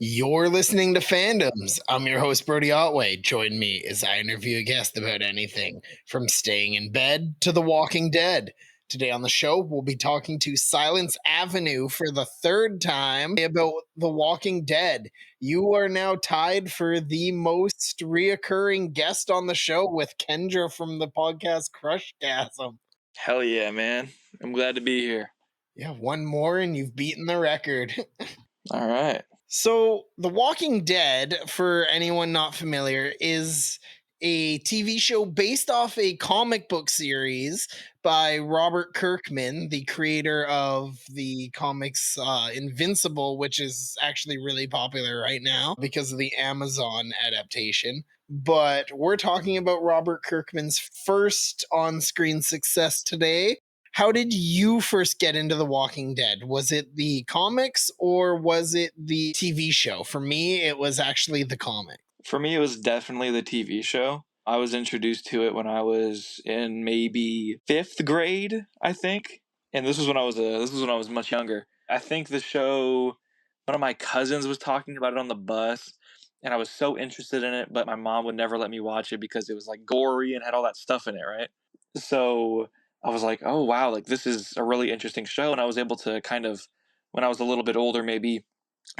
You're listening to Fandoms. I'm your host, Brody Otway. Join me as I interview a guest about anything from staying in bed to The Walking Dead. Today on the show, we'll be talking to Silence Avenue for the third time about The Walking Dead. You are now tied for the most reoccurring guest on the show with Kendra from the podcast Crushgasm. Hell yeah, man. I'm glad to be here. Yeah, one more and you've beaten the record. All right. So, The Walking Dead, for anyone not familiar, is a TV show based off a comic book series by Robert Kirkman, the creator of the comics Invincible, which is actually really popular right now because of the Amazon adaptation. But we're talking about Robert Kirkman's first on screen success today. How did you first get into The Walking Dead? Was it the comics or was it the TV show? For me, it was actually the comic. For me, it was definitely the TV show. I was introduced to it when I was in maybe 5th grade, I think. And this was when I was much younger. I think the show, one of my cousins was talking about it on the bus, and I was so interested in it, but my mom would never let me watch it because it was like gory and had all that stuff in it, right? So I was like, oh wow, like this is a really interesting show. And I was able to kind of, when I was a little bit older, maybe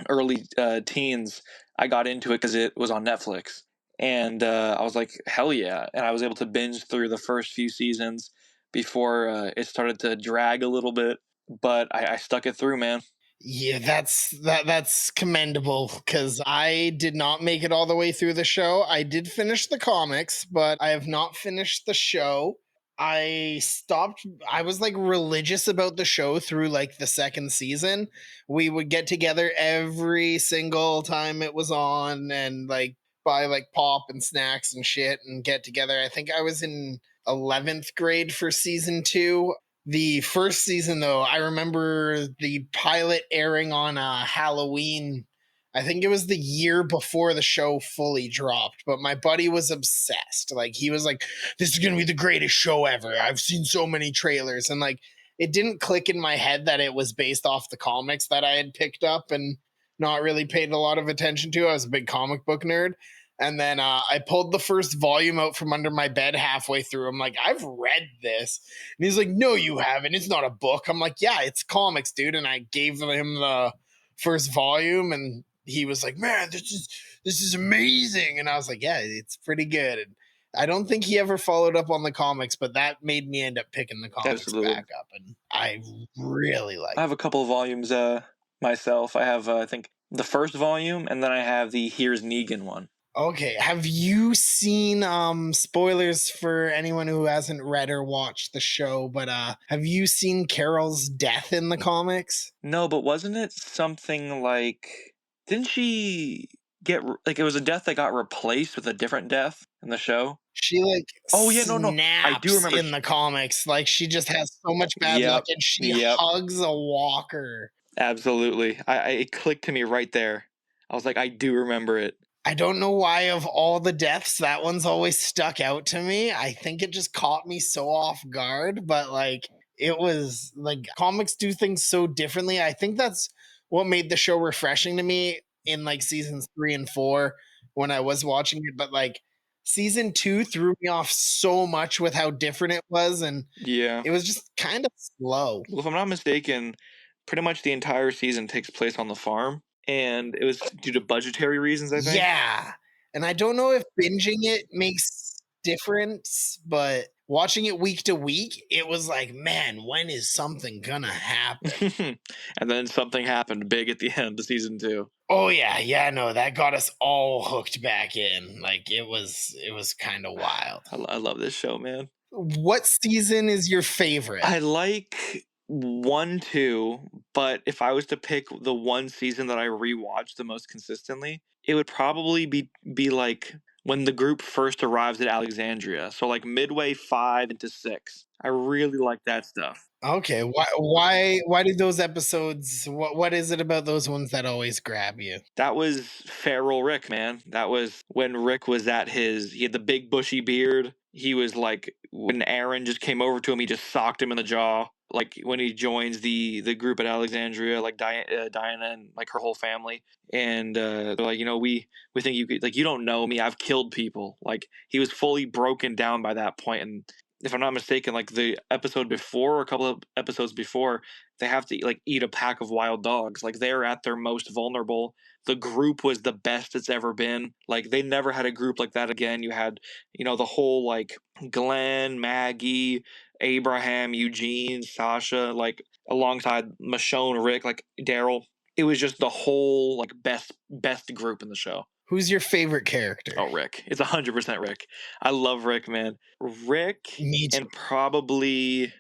early teens, I got into it because it was on Netflix. And I was like, hell yeah. And I was able to binge through the first few seasons before it started to drag a little bit. But I stuck it through, man. Yeah, that's commendable because I did not make it all the way through the show. I did finish the comics, but I have not finished the show. I was like religious about the show through like the second season. We would get together every single time it was on and like buy like pop and snacks and shit and get together. I think I was in 11th grade for season 2. The first season, though, I remember the pilot airing on Halloween. I think it was the year before the show fully dropped, but my buddy was obsessed. Like, he was like, this is going to be the greatest show ever. I've seen so many trailers. And, like, it didn't click in my head that it was based off the comics that I had picked up and not really paid a lot of attention to. I was a big comic book nerd. And then I pulled the first volume out from under my bed halfway through. I'm like, I've read this. And he's like, no, you haven't. It's not a book. I'm like, yeah, it's comics, dude. And I gave him the first volume and he was like, man, this is amazing. And I was like, yeah, it's pretty good. And I don't think he ever followed up on the comics, but that made me end up picking the comics Absolutely. back up. And I really like I have a couple of volumes myself. I have, I think, the first volume, and then I have the Here's Negan one. Okay, have you seen spoilers for anyone who hasn't read or watched the show, but have you seen Carol's death in the comics? No, but wasn't it something like, didn't she get, like, it was a death that got replaced with a different death in the show? She like Oh, yeah, no. I do snaps remember. in the comics. Like she just has so much bad luck Yep. and she Yep. hugs a walker. Absolutely. It clicked to me right there. I was like, I do remember it. I don't know why of all the deaths that one's always stuck out to me. I think it just caught me so off guard, but like it was like comics do things so differently. I think that's what made the show refreshing to me in like seasons 3 and 4 when I was watching it, but like season 2 threw me off so much with how different it was and Yeah. it was just kind of slow. Well, if I'm not mistaken, pretty much the entire season takes place on the farm, and it was due to budgetary reasons, I think. Yeah. And I don't know if binging it makes difference, but watching it week to week, it was like, man, when is something gonna happen? And then something happened big at the end of season 2. Oh yeah, no, that got us all hooked back in. Like it was kind of wild. I love this show, man. What season is your favorite? I like 1, 2, but if I was to pick the one season that I rewatch the most consistently, it would probably be like when the group first arrives at Alexandria. So like midway 5 into 6. I really like that stuff. Okay, why did those episodes what is it about those ones that always grab you? That was feral Rick, man. That was when Rick was at he had the big bushy beard. He was like, when Aaron just came over to him, he just socked him in the jaw. like when he joins the group at Alexandria, like Diana and like her whole family, and they're like, we think you could, like, you don't know me, I've killed people. Like he was fully broken down by that point, and if I'm not mistaken, like the episode before, or a couple of episodes before, they have to like eat a pack of wild dogs. Like they're at their most vulnerable. The group was the best it's ever been. Like they never had a group like that again. You had, the whole like Glenn, Maggie, Abraham, Eugene, Sasha, like alongside Michonne, Rick, like Daryl. It was just the whole like best group in the show. Who's your favorite character? Oh, Rick. It's 100% Rick. I love Rick, man. Rick, Me too. and probably,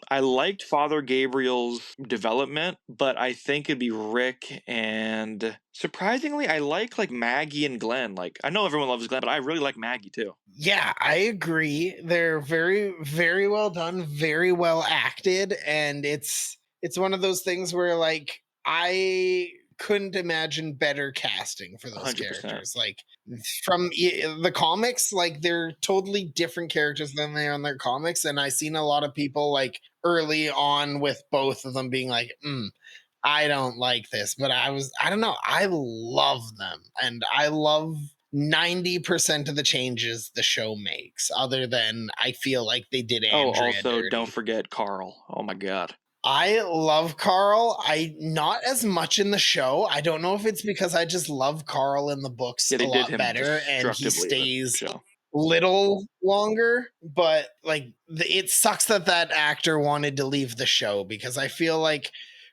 I liked Father Gabriel's development, but I think it'd be Rick, and surprisingly, I like Maggie and Glenn. Like, I know everyone loves Glenn, but I really like Maggie too. Yeah, I agree. They're very, very well done, very well acted, and it's one of those things where like I couldn't imagine better casting for those 100%. characters. Like from the comics, like they're totally different characters than they are in their comics, and I seen a lot of people like early on with both of them being like, I don't like this, but I don't know, I love them, and I love 90% of the changes the show makes, other than I feel like they did Oh, Andrea also, don't dirty. forget Carl. Oh my God. I love Carl. I not as much in the show. I don't know if it's because I just love Carl in the books Yeah, a they did lot him better and he destructively in the stays show. little longer, but like it sucks that that actor wanted to leave the show because I feel like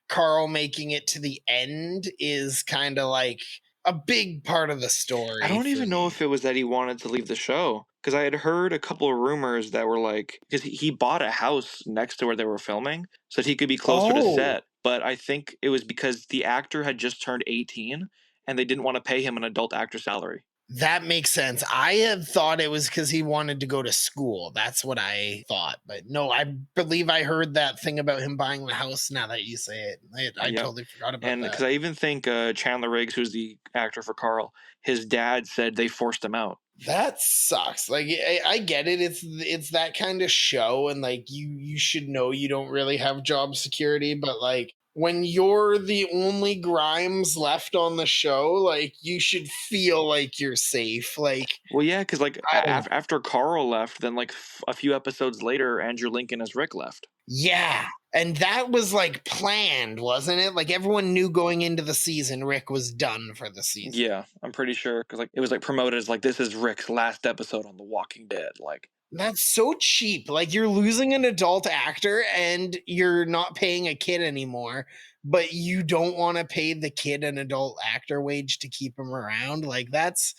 Carl making it to the end is kind of like a big part of the I story don't for even know me. if it was that he wanted to leave the show, because I had heard a couple of rumors that were like, because he bought a house next to where they were filming so that he could be closer to Oh, set. But I think it was because the actor had just turned 18 and they didn't want to pay him an adult actor salary. that makes sense. I had thought it was because he wanted to go to school. That's what I thought. But no, I believe I heard that thing about him buying the house now that you say it. I Yep. totally forgot about And because that. I even think Chandler Riggs, who's the actor for Carl, his dad said they forced him out. That sucks. Like I get it. It's that kind of show, and like you should know you don't really have job security, but like when you're the only Grimes left on the show, like you should feel like you're safe. Like Well, yeah, because like I don't know. after Carl left, then like a few episodes later, Andrew Lincoln as Rick left. Yeah. And that was like planned, wasn't it? Like everyone knew going into the season Rick was done for the season. Yeah, I'm pretty sure because like it was like promoted as like this is Rick's last episode on The Walking Dead. Like, That's so cheap. Like you're losing an adult actor and you're not paying a kid anymore, but you don't want to pay the kid an adult actor wage to keep him around. Like that's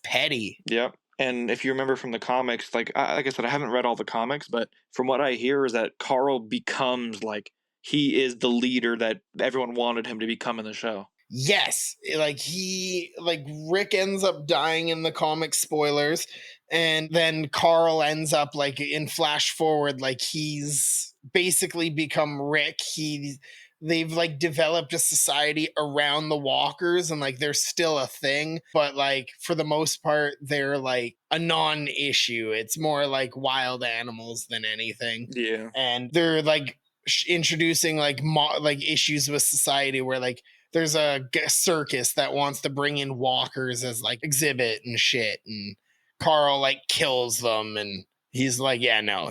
petty. yep. And if you remember from the comics, like I said, I haven't read all the comics, but from what I hear is that Carl becomes like he is the leader that everyone wanted him to become in the show. Yes, like like Rick ends up dying in the comic spoilers, and then Carl ends up like in flash forward, like he's basically become Rick. They've like developed a society around the walkers and like they're still a thing, but like for the most part they're like a non-issue. It's more like wild animals than anything. Yeah. And they're like introducing like like issues with society where like there's a circus that wants to bring in walkers as like exhibit and shit, and Carl like kills them, and he's like, yeah, no,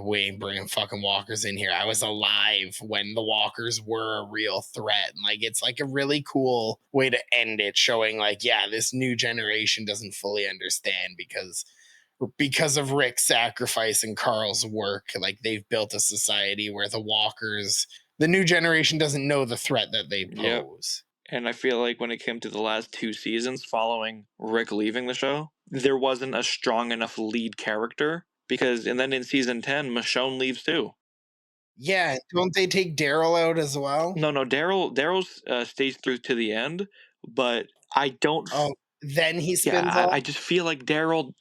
we ain't bringing fucking walkers in here. I was alive when the walkers were a real threat. And like it's like a really cool way to end it, showing like, yeah, this new generation doesn't fully understand because of Rick's sacrifice and Carl's work, like they've built a society where the new generation doesn't know the threat that they Yep. pose. And I feel like when it came to the last two seasons following Rick leaving the show, there wasn't a strong enough lead character because, and then in season 10, Michonne leaves too. Yeah, don't they take Daryl out as well? No, no, Daryl stays through to the end, but I don't. Oh, then he Yeah, spins off? I just feel like Daryl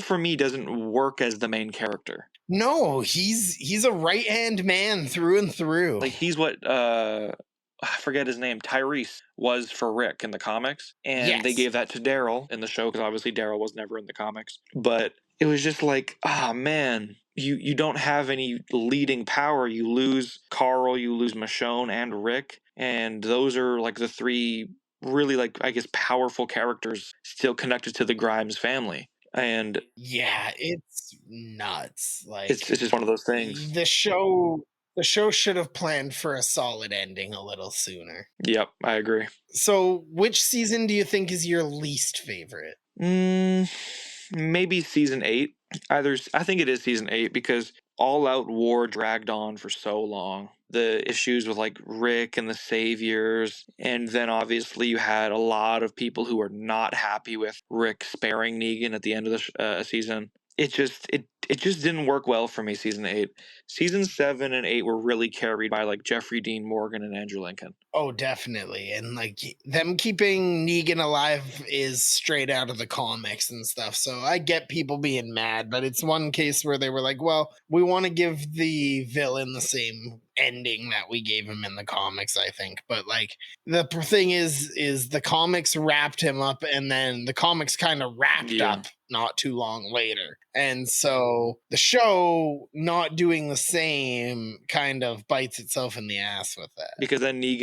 for me doesn't work as the main character. No, he's a right-hand man through and through. Like he's what I forget his name, Tyrese was for Rick in the comics, and they Yes. gave that to Daryl in the show because obviously Daryl was never in the comics. But it was just like, ah, man, you don't have any leading power. You lose Carl, you lose Michonne and Rick, and those are like the three really, like, I guess, powerful characters still connected to the Grimes family. And Yeah, it's nuts. it's just one of those things. The show the show should have planned for a solid ending a little sooner. Yep, I agree. So, which season do you think is your least favorite? Mm, maybe season 8. I think it is season 8 because All Out War dragged on for so long. The issues with like Rick and the Saviors, and then obviously you had a lot of people who were not happy with Rick sparing Negan at the end of the season. It just didn't work well for me. Season 8, season 7 and 8 were really carried by like Jeffrey Dean Morgan and Andrew Lincoln. Oh, definitely. And like them keeping Negan alive is straight out of the comics and stuff. So I get people being mad, but it's one case where they were like, well, we want to give the villain the same ending that we gave him in the comics, I think. But like thing is the comics wrapped him up and then the comics kind of wrapped Yeah. up not too long later. And so the show not doing the same kind of bites itself in the ass with that. Because then he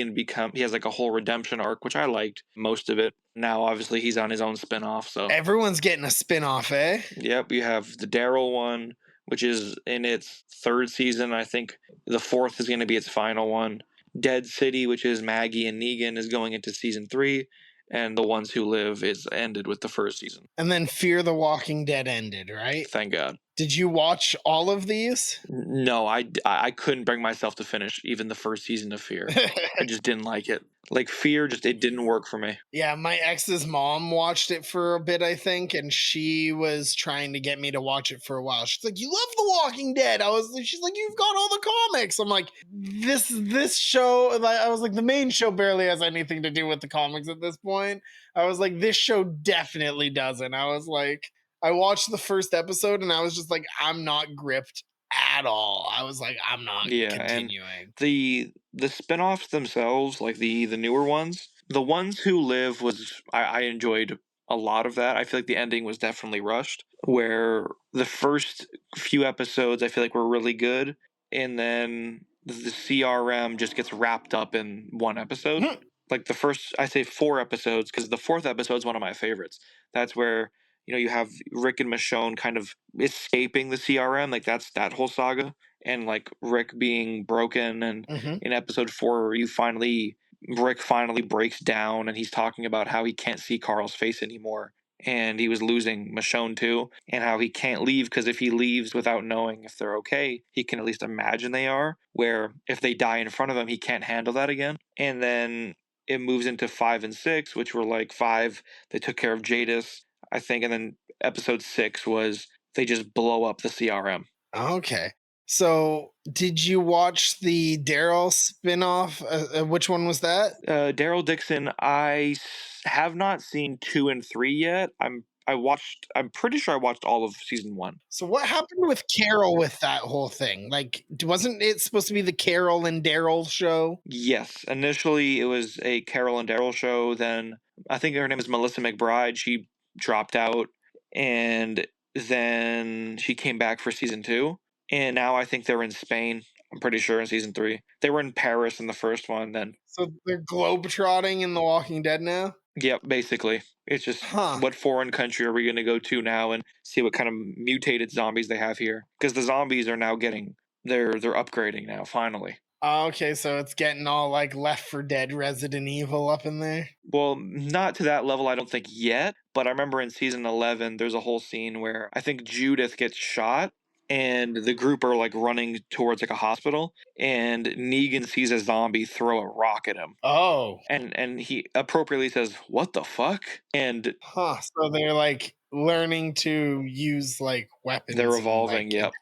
has like a whole redemption arc, which I liked most of it. Now obviously he's on his own spin-off, so Everyone's getting a spin-off, eh? yep, you have the Daryl one, which is in its third season. I think the fourth is going to be its final one. Dead City, which is Maggie and Negan, is going into season 3, and The Ones Who Live is ended with the first season. And then Fear the Walking Dead ended, right? Thank God. Did you watch all of these? No, I couldn't bring myself to finish even the first season of Fear. I just didn't like it. Like Fear, just it didn't work for me. Yeah, my ex's mom watched it for a bit, I think, and she was trying to get me to watch it for a while. She's like, "You love The Walking Dead." She's like, "You've got all the comics." I'm like, "This show." I was like, "The main show barely has anything to do with the comics at this point." I was like, "This show definitely doesn't." I was like, I watched the first episode and I was just like, "I'm not gripped at all." I was like, "I'm not Yeah, and continuing." the spin-offs themselves, like the newer ones, The Ones Who Live was I enjoyed a lot of that. I feel like the ending was definitely rushed, where the first few episodes I feel like were really good, and then the CRM just gets wrapped up in one episode. Like the first, I say 4 episodes, because the fourth episode is one of my favorites. That's where you have Rick and Michonne kind of escaping the CRM, like that's that whole saga, and like Rick being broken, and Mhm. in episode 4, Rick finally breaks down, and he's talking about how he can't see Carl's face anymore, and he was losing Michonne too, and how he can't leave because if he leaves without knowing if they're okay, he can at least imagine they are. Where if they die in front of him, he can't handle that again. And then it moves into 5 and 6, which were like 5, they took care of Jadis, I think, and then episode 6 was they just blow up the CRM. Okay. So, did you watch the Daryl spinoff? Which one was that? Daryl Dixon, have not seen 2 and 3 yet. I'm pretty sure I watched all of season 1. So, what happened with Carol with that whole thing? Like, wasn't it supposed to be the Carol and Daryl show? Yes, initially it was a Carol and Daryl show. Then I think her name is Melissa McBride. She dropped out, and then she came back for season 2. And now I think they're in Spain. I'm pretty sure in season 3 they were in Paris in the first one. Then So they're globetrotting in The Walking Dead now? yep, basically it's just Huh. what foreign country are we going to go to now and see what kind of mutated zombies they have here? Because the zombies are now getting they're upgrading now finally. Okay, so it's getting all like Left for Dead Resident Evil up in there. Well, not to that level, I don't think yet. But I remember in season 11, there's a whole scene where I think Judith gets shot, and the group are like running towards like a hospital, and Negan sees a zombie throw a rock at him, Oh, and he appropriately says, "What the fuck?" And huh. So they're like learning to use like they're weapons and evolving. like Yep,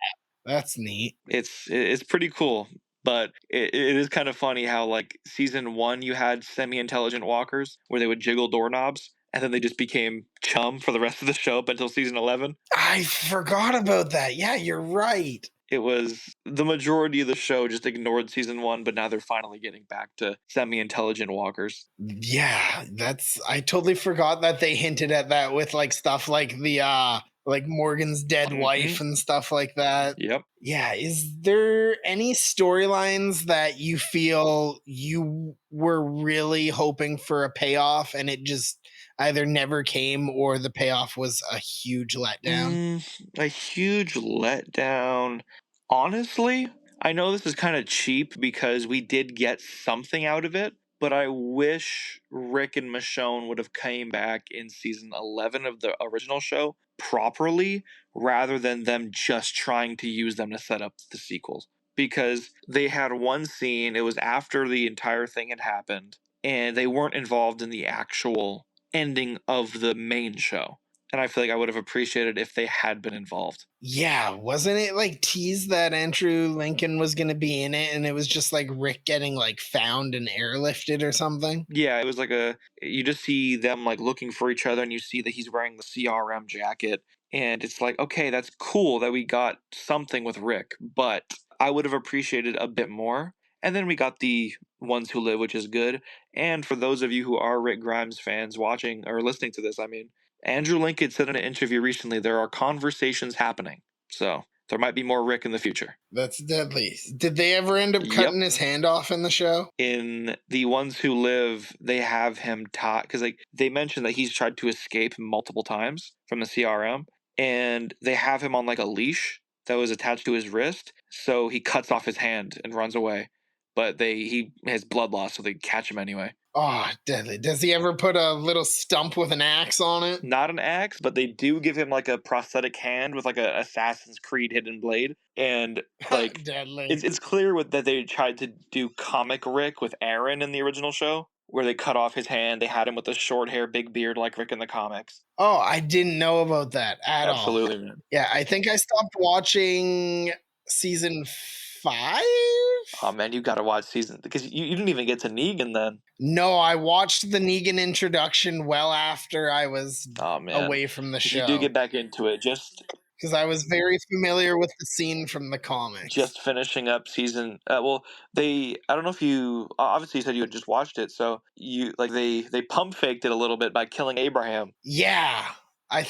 that's neat. it's pretty cool. But it is kind of funny how like season 1 you had semi-intelligent walkers where they would jiggle doorknobs, and then they just became chum for the rest of the show up until season 11. I forgot about that. Yeah, you're right. It was the majority of the show just ignored season 1, but now they're finally getting back to semi-intelligent walkers. Yeah, that's I totally forgot that they hinted at that with like stuff like the like Morgan's dead Hmm. wife and stuff like that. Yep. Yeah, is there any storylines that you feel you were really hoping for a payoff and it just either never came or the payoff was a huge letdown? A huge letdown. Honestly, I know this is kind of cheap because we did get something out of it, but I wish Rick and Michonne would have came back in season 11 of the original show properly rather than them just trying to use them to set up the sequels. Because they had one scene, it was after the entire thing had happened, and they weren't involved in the actual ending of the main show, and I feel like I would have appreciated if they had been involved. Yeah, wasn't it like teased that Andrew Lincoln was going to be in it and it was just like Rick getting like found and airlifted or something? Yeah, it was like a you just see them like looking for each other and you see that he's wearing the CRM jacket and it's like, okay, that's cool that we got something with Rick, but I would have appreciated a bit more. And then we got the Ones Who Live, which is good. And for those of you who are Rick Grimes fans watching or listening to this, I mean, Andrew Lincoln said in an interview recently there are conversations happening. So there might be more Rick in the future. That's deadly. Did they ever end up Yep. cutting his hand off in the show? In the Ones Who Live, they have him taught because like they mentioned that he's tried to escape multiple times from the CRM, and they have him on like a leash that was attached to his wrist. So he cuts off his hand and runs away, but he has blood loss, so they catch him anyway. Oh, deadly. Does he ever put a little stump with an axe on it? Not an axe, but they do give him like a prosthetic hand with like a Assassin's Creed hidden blade, and like Deadly. it's clear with that they tried to do comic Rick with Aaron in the original show, where they cut off his hand. They had him with the short hair, big beard like Rick in the comics. Oh, I didn't know about that at all. Absolutely, man. Yeah, I think I stopped watching season 5? Oh man, you got to watch season because you didn't even get to Negan then. No, I watched the Negan introduction well after I was Oh man, away from the if you do show get back into it, because I was very familiar with the scene from the comics. just finishing up season well they I don't know if you obviously you said you had just watched it, so you like they pump faked it a little bit by killing Abraham, Yeah. I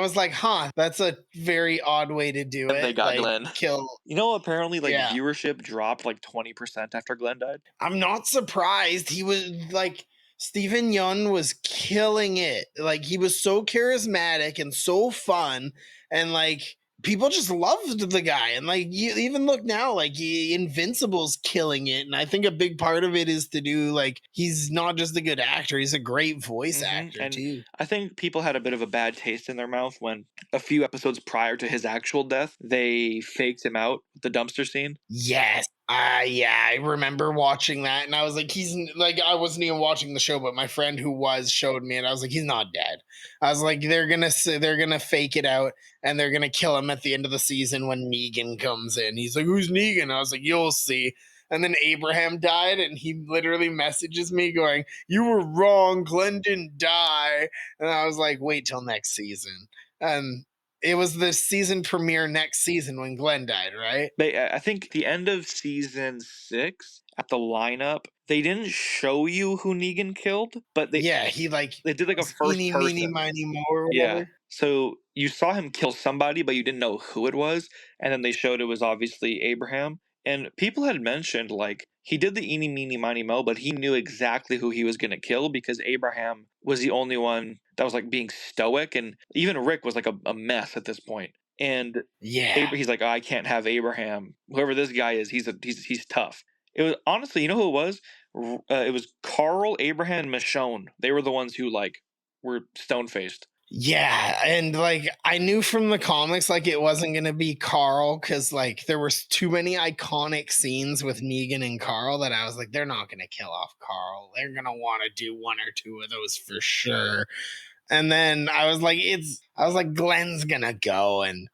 was like, huh, that's a very odd way to do and they it. got Like, Glenn. kill. You know, apparently like Yeah. viewership dropped like 20% after Glenn died. I'm not surprised. He was like Stephen Yun was killing it. Like he was so charismatic and so fun, and like people just loved the guy. And like you even look now, like Invincible's killing it. And I think a big part of it is to do like he's not just a good actor; he's a great voice actor And too. I think people had a bit of a bad taste in their mouth when a few episodes prior to his actual death they faked him out with the dumpster scene. Yes. Yeah, I remember watching that and I was like, like, I wasn't even watching the show, but my friend who was showed me and I was like, he's not dead. I was like, they're gonna fake it out and they're gonna kill him at the end of the season when Negan comes in. He's like, who's Negan? I was like, you'll see. And then Abraham died, and he literally messages me going, you were wrong. Glenn didn't die. And I was like, wait till next season. And it was the season premiere next season when Glenn died, right? I think the end of season 6 at the lineup, they didn't show you who Negan killed, but Yeah, he like they did like a was first eeny, meeny, person. miny, mo, or Yeah. whatever. So you saw him kill somebody, but you didn't know who it was. And then they showed it was obviously Abraham. And people had mentioned like he did the eeny meeny miny mo, but he knew exactly who he was gonna kill because Abraham was the only one that was like being stoic, and even Rick was like a mess at this point. And Yeah, He's like, I can't have Abraham. Whoever this guy is, he's tough. It was honestly, you know who it was? It was Carl, Abraham, and Michonne. They were the ones who like were stone faced. yeah, and like I knew from the comics like it wasn't gonna be Carl because like there was too many iconic scenes with Negan and Carl that I was like, they're not gonna kill off Carl. They're gonna want to do one or two of those for sure. And then I was like, Glenn's gonna go, and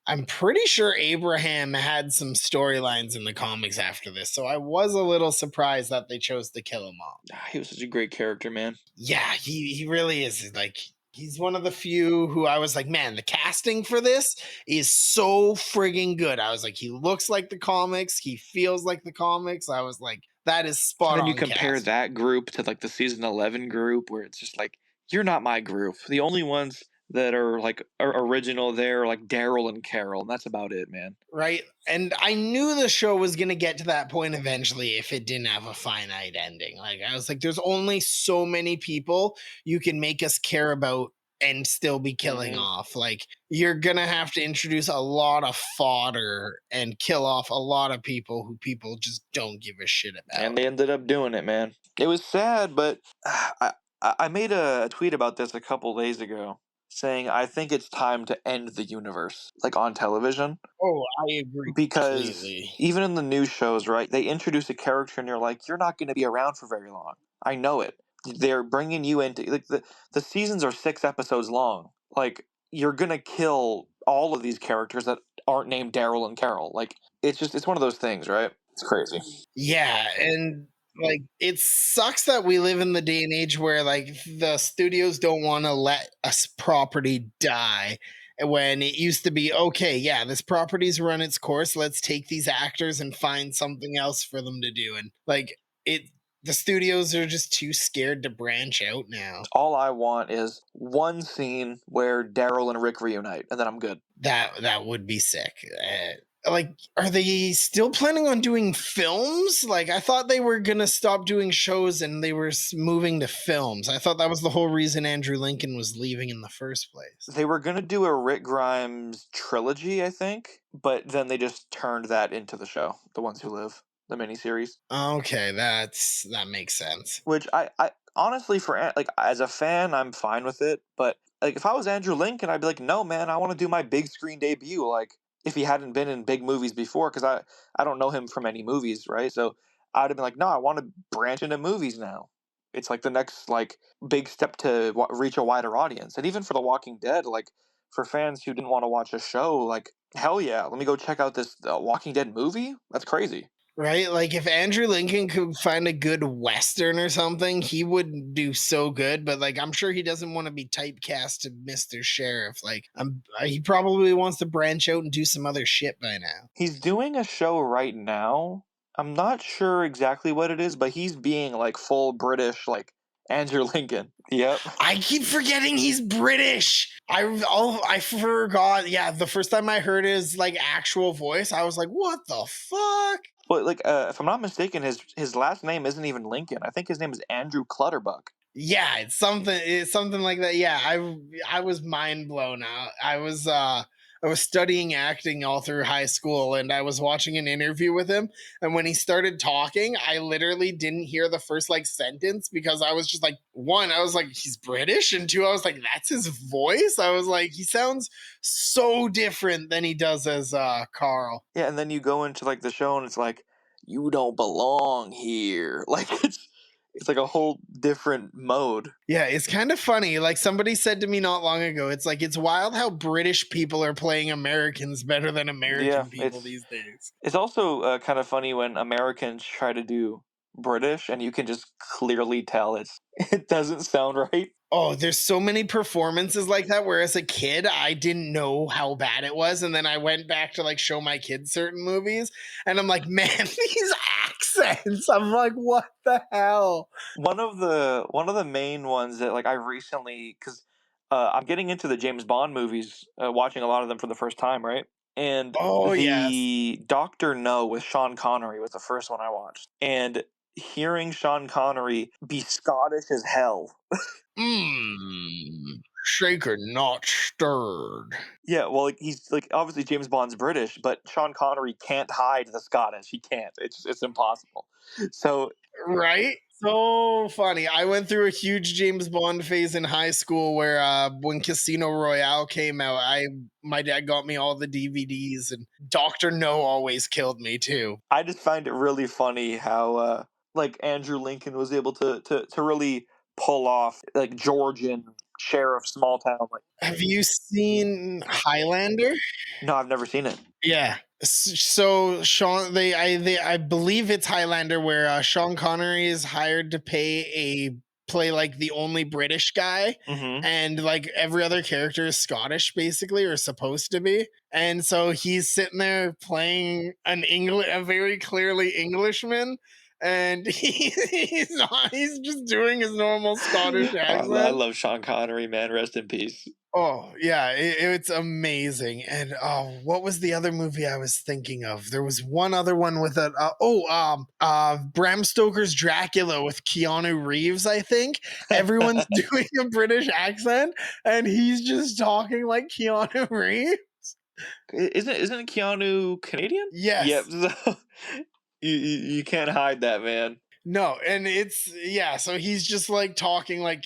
I'm pretty sure Abraham had some storylines in the comics after this, so I was a little surprised that they chose to kill him off. He was such a great character, man. Yeah, he really is. Like he's one of the few who I was like, man, the casting for this is so frigging good. I was like, he looks like the comics, he feels like the comics. I was like, that is And spot then you on compare cast. that group to like the season 11 group, where it's just like you're not my group. The only ones that are like original there, like Daryl and Carol, and that's about it, man. Right? And I knew the show was going to get to that point eventually if it didn't have a finite ending. Like, I was like, there's only so many people you can make us care about and still be killing Hmm. off. Like, you're going to have to introduce a lot of fodder and kill off a lot of people who people just don't give a shit And about. they ended up doing it, man. It was sad, but I made a tweet about this a couple days ago, saying I think it's time to end the universe, like on television, Oh, I agree because completely. even in the news shows, right, they introduce a character and you're like, you're not going to be around for very long. I know it. They're bringing you into like the seasons are 6 episodes long. Like you're gonna kill all of these characters that aren't named Daryl and Carol. Like it's one of those things, right? It's crazy. Yeah, and like it sucks that we live in the day and age where like the studios don't want to let property die. When it used to be okay, yeah, this property's run its course. Let's take these actors and find something else for them to do. And like it, the studios are just too scared to branch out now. All I want is one scene where Daryl and Rick reunite, and then I'm good. That would be sick. Like, are they still planning on doing films? Like, I thought they were gonna stop doing shows and they were moving to films. I thought that was the whole reason Andrew Lincoln was leaving in the first place. They were gonna do a Rick Grimes trilogy, I think, but then they just turned that into the show, The Ones Who Live, the miniseries. Okay, that makes sense. Which I honestly, like as a fan, I'm fine with it. But like if I was Andrew Lincoln, I'd be like, no, man, I want to do my big screen debut. Like if he hadn't been in big movies before, because I don't know him from any movies, right? So I'd have been like, no, I want to branch into movies now. It's like the next like big step to reach a wider audience, and even for The Walking Dead, like for fans who didn't want to watch a show, like hell yeah, let me go check out this Walking Dead movie. That's crazy. Right? Like, if Andrew Lincoln could find a good Western or something, he would do so good. But, like, I'm sure he doesn't want to be typecast to Mr. Sheriff. Like, he probably wants to branch out and do some other shit by now. He's doing a show right now. I'm not sure exactly what it is, but he's being like full British, like Andrew Lincoln. Yep. I keep forgetting he's British. I forgot. Yeah, the first time I heard his like actual voice, I was like, "What the fuck?" But like, if I'm not mistaken, his last name isn't even Lincoln. I think his name is Andrew Clutterbuck. Yeah, it's something like that. Yeah, I was mind blown out. I was studying acting all through high school and I was watching an interview with him, and when he started talking, I literally didn't hear the first like sentence because I was just like, one, I was like, he's British, and two, I was like, that's his voice. I was like, he sounds so different than he does as Carl. Yeah, and then you go into like the show, and it's like you don't belong here. Like it's like a whole different mode. Yeah, it's kind of funny. Like somebody said to me not long ago, it's like it's wild how British people are playing Americans better than Yeah, American people these days. it's also kind of funny when Americans try to do British, and you can just clearly tell it doesn't sound right. Oh, there's so many performances like that where as a kid I didn't know how bad it was, and then I went back to like show my kids certain movies and I'm like, "Man, these accents." I'm like, "What the hell?" One of the main ones that like I recently, because I'm getting into the James Bond movies, watching a lot of them for the first time, right? And Oh, yes. the Doctor No with Sean Connery was the first one I watched, and hearing Sean Connery be Scottish as hell. Shaken not stirred. Yeah, well, like, he's like obviously James Bond's British, but Sean Connery can't hide the Scottish. He can't. It's impossible. So Right? So funny. I went through a huge James Bond phase in high school where when Casino Royale came out, I my dad got me all the DVDs, and Doctor No always killed me too. I just find it really funny how like Andrew Lincoln was able to really pull off like Georgian sheriff small town. Like Have you seen Highlander? no, I've never seen it. Yeah. So Sean, I believe it's Highlander where Sean Connery is hired to play like the only British guy, Hmm. and like every other character is Scottish basically, or supposed to be. And so he's sitting there playing a very clearly Englishman, and he's just doing his normal Scottish I accent. love Sean Connery, man. Rest in peace. Oh, yeah, it's amazing, and, oh, what was the other movie I was thinking of? There was one other one with a Bram Stoker's Dracula with Keanu Reeves, I think. Everyone's doing a British accent, and he's just talking like Keanu Reeves. Isn't Keanu Canadian? Yep. Yes. So you can't hide that, man. No, and it's yeah, so he's just like talking like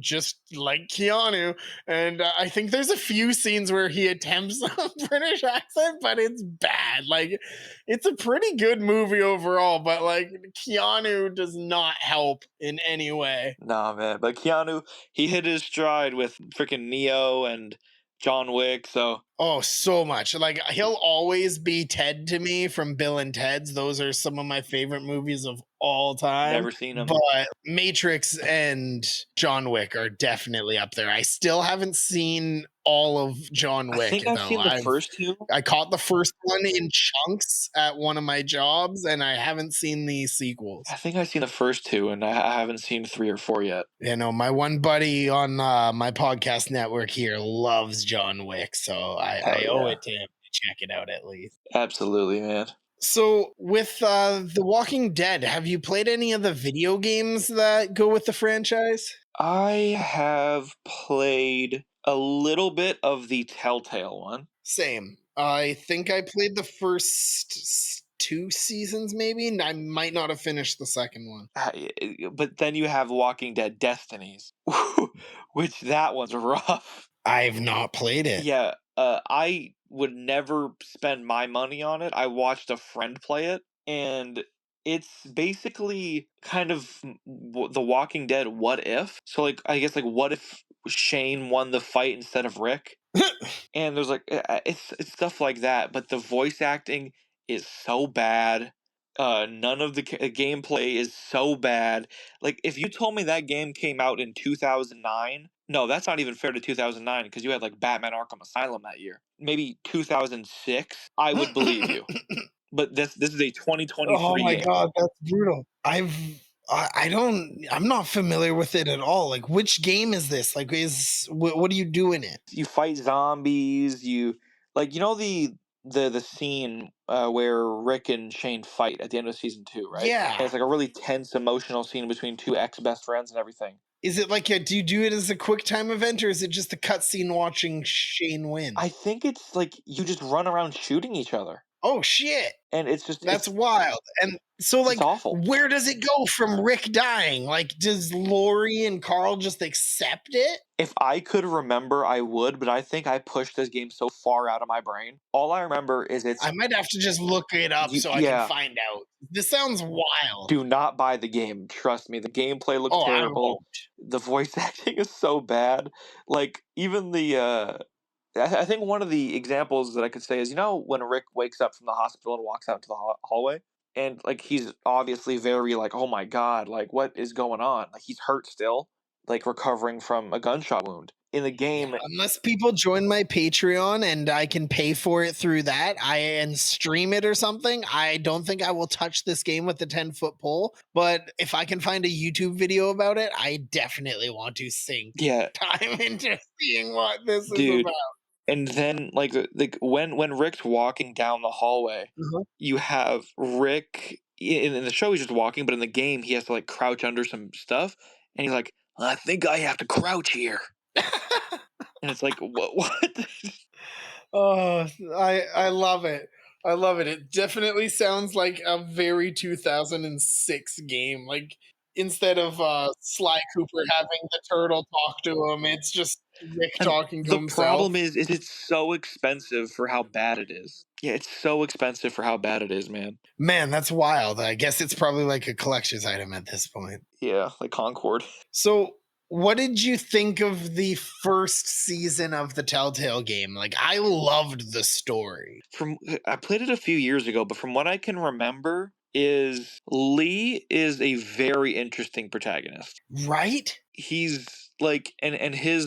just like Keanu, and I think there's a few scenes where he attempts a British accent, but it's bad. Like, it's a pretty good movie overall, but like Keanu does not help in any way. Nah, man. But Keanu, he hit his stride with freaking Neo and John Wick. So Oh, so much. Like, he'll always be Ted to me from Bill and Ted's. Those are some of my favorite movies of all time. never seen him. But Matrix and John Wick are definitely up there. I still haven't seen all of John I Wick think I've though. seen the first two. I caught the first one in chunks at one of my jobs, and I haven't seen the I sequels. think I've seen the first two, and I haven't seen three or four yet. You know, my one buddy on my podcast network here loves John Wick, so Hell I owe yeah. it to him to check it out at least. Absolutely, man. So, with The Walking Dead, have you played any of the video games that go with the franchise? I have played a little bit of the Telltale one. Same. I think I played the first two seasons, maybe. And I might not have finished the second one. But then you have Walking Dead Destinies, which that one's rough. I've not played it. Yeah, I would never spend my money on it. I watched a friend play it, and it's basically kind of The Walking Dead. What if? So, like, I guess, like, what if Shane won the fight instead of Rick? And there's like it's stuff like that, but the voice acting is so bad. None of the gameplay is so bad. Like, if you told me that game came out in 2009, no, that's not even fair to 2009 because you had like Batman Arkham Asylum that year. Maybe 2006, I would believe you. But this is a Oh 2023 my game. god, that's brutal. I don't I'm not familiar with it at all. Like, which game is this? Like, what do you do in it? You fight zombies. You like the scene where Rick and Shane fight at the end of season two, right? And Yeah. it's like a really tense, emotional scene between two ex best friends and everything. Is it like a do you do it as a quick time event, or is it just a cutscene watching Shane win? I think it's like you just run around shooting each other, Oh shit. and it's just That's wild. And so, it's like, awful. where does it go from Rick dying? Like, does Lori and Carl just accept it? If I could remember, I would, but I think I pushed this game so far out of my brain. All I remember is I might have to just look it up so I can yeah. find out. This sounds wild. Do not buy the game. Trust me, the gameplay looks Oh, I terrible. won't. The voice acting is so bad. Like, even the I think one of the examples that I could say is, when Rick wakes up from the hospital and walks out to the hallway, and like he's obviously very like, oh my god, like what is going on? Like he's hurt still, like recovering from a gunshot wound. In the Yeah, game, unless people join my Patreon and I can pay for it through that, and stream it or something, I don't think I will touch this game with the 10-foot pole. But if I can find a YouTube video about it, I definitely want to sink yeah, time into seeing what this is dude. about. And then like when Rick's walking down the hallway, Uh-huh. you have Rick in the show he's just walking, but in the game he has to like crouch under some stuff, and he's like, I think I have to crouch here, and it's like what? Oh, I love it. I love it. It definitely sounds like a very 2006 game. Like, instead of Sly Cooper having the turtle talk to him, it's just Rick And talking to the himself. problem is it's so expensive for how bad it is. Yeah, it's so expensive for how bad it is, man. Man, that's wild. I guess it's probably like a collector's item at this point. Yeah, like Concord. So, what did you think of the first season of the Telltale game? Like, I loved the story. From I played it a few years ago, but from what I can remember is Lee is a very interesting protagonist. Right? he's like, and his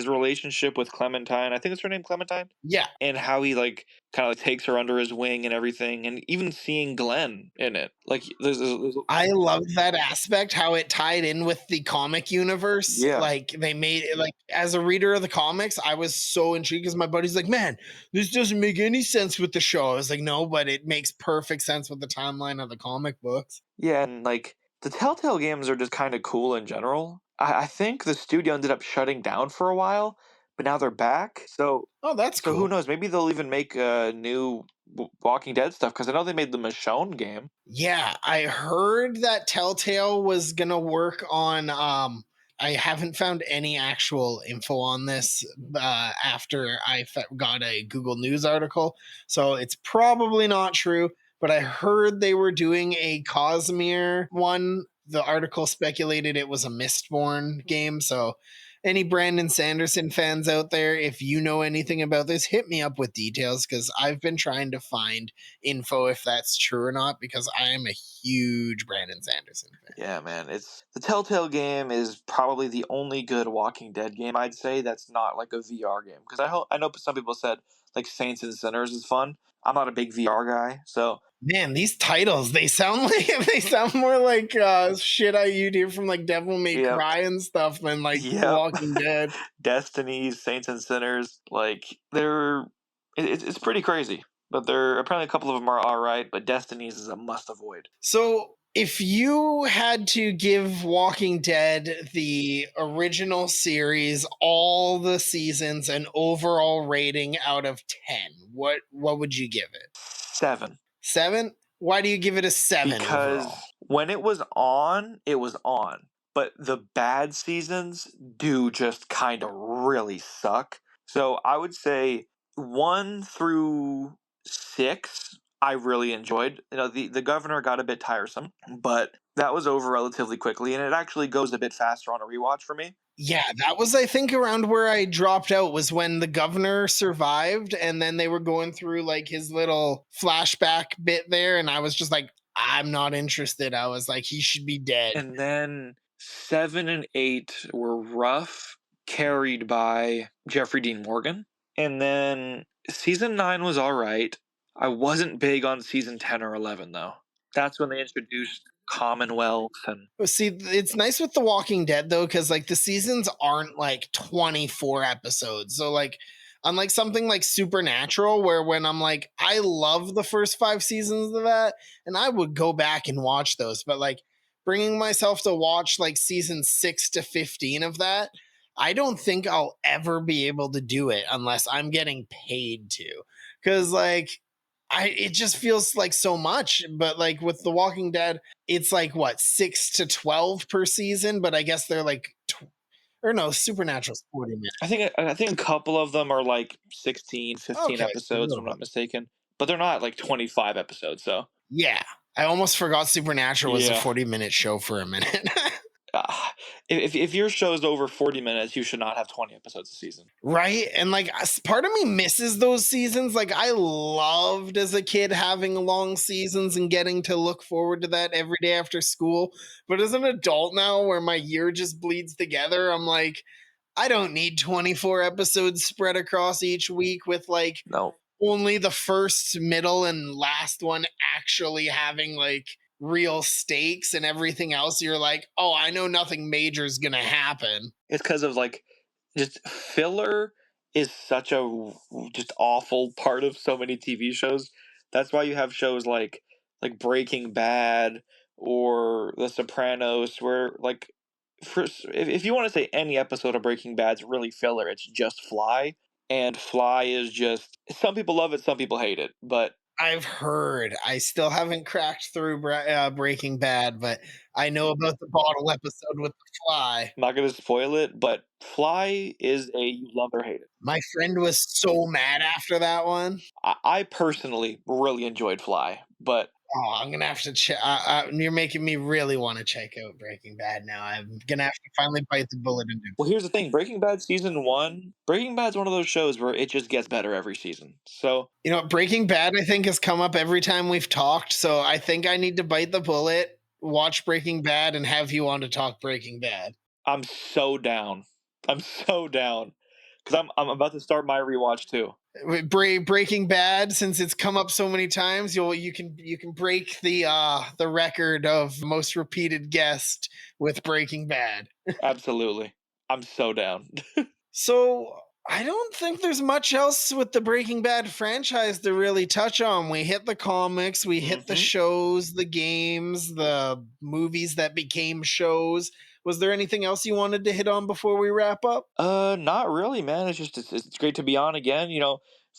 relationship with Clementine, I think it's her name, Clementine, Yeah, and how he like kind of like takes her under his wing and everything, and even seeing Glenn in it, like there's I loved that aspect, how it tied in with the comic universe. yeah. Like they made it like as a reader of the comics, I was so intrigued because my buddy's like, "Man, this doesn't make any sense with the show." I was like, "No, but it makes perfect sense with the timeline of the comic books." Yeah, and like the Telltale games are just kind of cool in general. I think the studio ended up shutting down for a while, but now they're back. Oh, that's So who cool. knows? Maybe they'll even make new Walking Dead stuff because I know they made the Michonne game. Yeah, I heard that Telltale was gonna work on. I haven't found any actual info on this after got a Google News article, so it's probably not true. But I heard they were doing a Cosmere one. The article speculated it was a Mistborn game, so any Brandon Sanderson fans out there, if you know anything about this, hit me up with details because I've been trying to find info if that's true or not because I am a huge Brandon Sanderson fan. Yeah, man, it's the Telltale game is probably the only good Walking Dead game I'd say that's not like a VR game because I know some people said like Saints and Sinners is fun. I'm not a big VR guy, so Man, these titles, they sound like they sound more like shit you'd hear from like Devil May yep, Cry and stuff than like The yep. Walking Dead. Destinies, Saints and Sinners, like it's pretty crazy. But they're apparently a couple of them are all right, but Destinies is a must avoid. So, if you had to give Walking Dead the original series, all the seasons, an overall rating out of 10, what would you give it? 7. 7? Why do you give it a 7 Because overall? when it was on, it was on. But the bad seasons do just kind of really suck. So I would say 1 through 6, I really enjoyed. You know, the governor got a bit tiresome, but that was over relatively quickly, and it actually goes a bit faster on a rewatch for me. Yeah, that was I think around where I dropped out was when the governor survived and then they were going through like his little flashback bit there and I was just like I'm not interested. I was like he should be dead. And then 7 and 8 were rough, carried by Jeffrey Dean Morgan. And then season 9 was all right. I wasn't big on season 10 or 11 though. That's when they introduced Commonwealth and But see, it's nice with The Walking Dead though, because like the seasons aren't like 24 episodes. So like unlike something like Supernatural, where when I'm like, I love the first 5 seasons of that, and I would go back and watch those, but like bringing myself to watch like season 6 to 15 of that, I don't think I'll ever be able to do it unless I'm getting paid to. Cause like it just feels like so much. But like with The Walking Dead, it's like what 6 to 12 per season, but I guess they're like, or no, Supernatural's 40 minutes. I think a couple of them are like 16, 15 Okay, so a episodes if little I'm bit. not mistaken, but they're not like 25 episodes, so Yeah, I almost forgot Supernatural was a yeah. 40-minute show for a minute. If your show is over 40 minutes, you should not have 20 episodes a season. Right? And like part of me misses those seasons. Like I loved as a kid having long seasons and getting to look forward to that every day after school. But as an adult now where my year just bleeds together, I'm like, I don't need 24 episodes spread across each week with like No. only the first, middle, and last one actually having like real stakes and everything else. You're like, oh, I know nothing major is going to happen. It's because of like just filler is such a just awful part of so many TV shows. That's why you have shows like Breaking Bad or The Sopranos, where like if you want to say any episode of Breaking Bad's really filler, it's just Fly, and Fly is just some people love it, some people hate it, but I've heard. I still haven't cracked through Breaking Bad, but I know about the bottle episode with the fly. I'm not gonna spoil it. But Fly is a you love or hate it. My friend was so mad after that one. I personally really enjoyed Fly, but Oh, I'm gonna have to check. You're making me really want to check out Breaking Bad now. I'm gonna have to finally bite the bullet and do. well, here's the thing: Breaking Bad's one of those shows where it just gets better every season. So You know, Breaking Bad, I think, has come up every time we've talked. So I think I need to bite the bullet, watch Breaking Bad, and have you on to talk Breaking Bad. I'm so down. I'm so down because I'm about to start my rewatch too. Breaking Bad, since it's come up so many times, you can break the record of most repeated guest with Breaking Bad. Absolutely, I'm so down. So I don't think there's much else with the Breaking Bad franchise to really touch on. We hit the comics, we hit the hmm shows, the games, the movies that became shows. Was there anything else you wanted to hit on before we wrap up? Not really, man. It's great to be on again.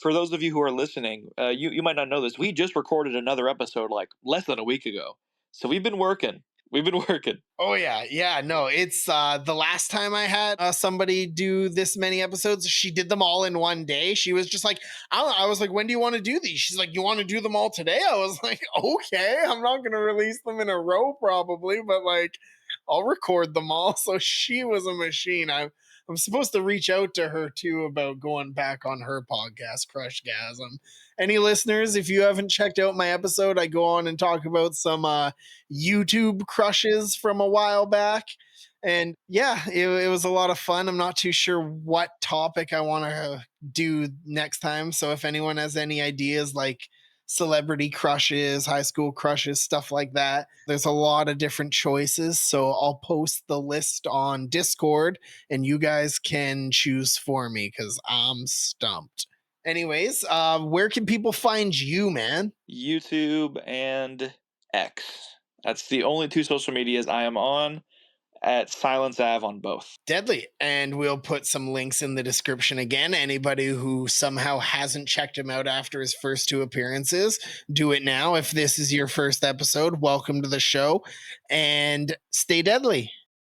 For those of you who are listening, you might not know this. We just recorded another episode like less than a week ago, so we've been working. We've been working. Oh yeah, yeah. No, it's the last time I had somebody do this many episodes, she did them all in one day. She was just like, I was like, when do you want to do these? She's like, you want to do them all today? I was like, okay, I'm not gonna release them in a row probably, but like, I'll record them all. So she was a machine. I'm supposed to reach out to her too about going back on her podcast, Crushgasm. Any listeners, if you haven't checked out my episode, I go on and talk about some YouTube crushes from a while back. And yeah, it was a lot of fun. I'm not too sure what topic I want to do next time. So if anyone has any ideas like celebrity crushes, high school crushes, stuff like that, there's a lot of different choices. So I'll post the list on Discord and you guys can choose for me because I'm stumped. Anyways, where can people find you, man? YouTube and X. That's the only two social medias I am on at Silence Av on both. Deadly. And we'll put some links in the description again. Anybody who somehow hasn't checked him out after his first two appearances, do it now. If this is your first episode, welcome to the show and stay deadly.